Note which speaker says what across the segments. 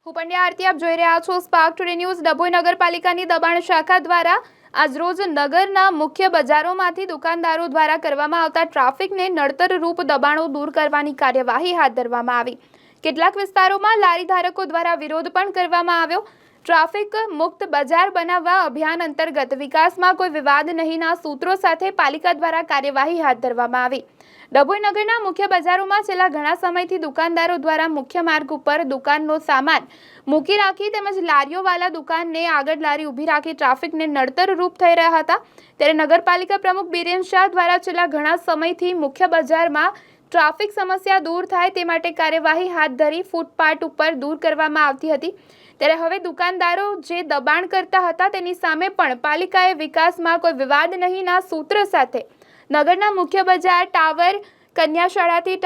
Speaker 1: હું પંડ્યા આરતી આપ જોઈ રહ્યા છો સ્પાર્ક ટુડે ન્યૂઝ। ડભોઈ નગરપાલિકાની દબાણ શાખા દ્વારા આજરોજ નગરના મુખ્ય બજારોમાંથી દુકાનદારો દ્વારા કરવામાં આવતા ટ્રાફિકને નડતરરૂપ દબાણો દૂર કરવાની કાર્યવાહી હાથ ધરવામાં આવી। કેટલાક વિસ્તારોમાં લારી ધારકો દ્વારા વિરોધ પણ કરવામાં આવ્યો। ટ્રાફિક મુક્ત બજાર બનાવવા અભિયાન અંતર્ગત વિકાસમાં કોઈ વિવાદ નહીંના સૂત્રો સાથે પાલિકા દ્વારા કાર્યવાહી હાથ ધરવામાં આવી। ડભોઈ નગરના મુખ્ય બજારોમાં છેલ્લા ઘણા સમયથી દુકાનદારો દ્વારા મુખ્ય માર્ગ ઉપર દુકાનનો સામાન મૂકી રાખી તેમજ લારીઓવાળા દુકાનને આગળ લારી ઊભી રાખી ટ્રાફિકને નડતરરૂપ થઈ રહ્યા હતા। ત્યારે નગરપાલિકા પ્રમુખ બીરેન શાહ દ્વારા છેલ્લા ઘણા સમયથી મુખ્ય બજારમાં ટ્રાફિક સમસ્યા દૂર થાય તે માટે કાર્યવાહી હાથ ધરી ફૂટપાથ ઉપર દૂર કરવામાં આવતી હતી। ત્યારે હવે દુકાનદારો જે દબાણ કરતા હતા તેની સામે પણ પાલિકાએ વિકાસમાં કોઈ વિવાદ નહીંના સૂત્ર સાથે નગરના મુખ્ય બજાર ટાવર કન્યાશાળાથી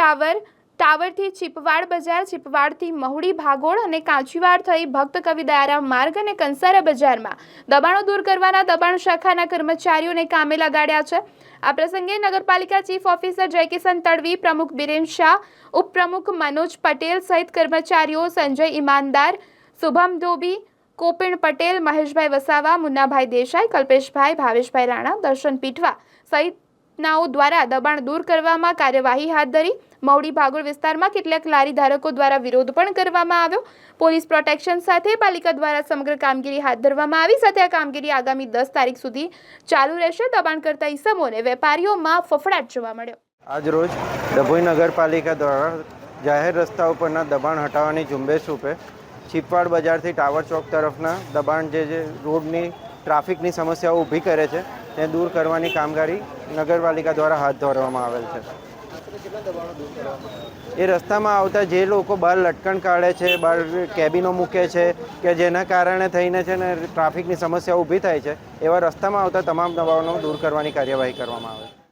Speaker 1: ટાવરથી ચીપવાડ બજાર, ચીપવાડથી મહુડી ભાગોળ અને કાંચીવાડ થઈ ભક્ત કવિ દયારામ માર્ગ અને કંસારા બજારમાં દબાણો દૂર કરવાના દબાણ શાખાના કર્મચારીઓને કામે લગાડ્યા છે। આ પ્રસંગે નગરપાલિકા ચીફ ઓફિસર જયકિશન તડવી, પ્રમુખ બીરેન શાહ, ઉપપ્રમુખ મનોજ પટેલ સહિત કર્મચારીઓ સંજય ઈમાનદાર, શુભમ ધોબી, કોપિણ પટેલ, મહેશભાઈ વસાવા, મુન્નાભાઈ દેસાઈ, કલ્પેશભાઈ, ભાવેશભાઈ રાણા, દર્શન પીઠવા સહિતનાઓ દ્વારા દબાણ દૂર કરવામાં કાર્યવાહી હાથ ધરી। મહુડી ભાગોળ વિસ્તારમાં કેટલાક લારી ધારકો દ્વારા વિરોધ પણ કરવામાં આવ્યો। પોલીસ પ્રોટેક્શન સાથે પાલિકા દ્વારા સમગ્ર કામગીરી હાથ ધરવામાં આવી। સાથે આ કામગીરી આગામી 10 તારીખ સુધી ચાલુ રહેશે। દબાણ કરતા ઈસમોને વેપારીઓમાં ફફડાટ જોવા મળ્યો।
Speaker 2: આજ રોજ ડભોઈ નગરપાલિકા દ્વારા જાહેર રસ્તા ઉપરના દબાણ હટાવવાની ઝુંબેશ રૂપે ચીપવાડ બજારથી ટાવર ચોક તરફના દબાણ જે રોડની ટ્રાફિકની સમસ્યાઓ ઊભી કરે છે તે દૂર કરવાની કામગીરી નગરપાલિકા દ્વારા હાથ ધરવામાં આવેલ છે। એ રસ્તામાં આવતા જે લોકો બહાર લટકણ કાઢે છે, બહાર કેબિનો મૂકે છે કે જેના કારણે થઈને છે ને ટ્રાફિકની સમસ્યા ઊભી થાય છે, એવા રસ્તામાં આવતા તમામ દબાણો દૂર કરવાની કાર્યવાહી કરવામાં આવે છે।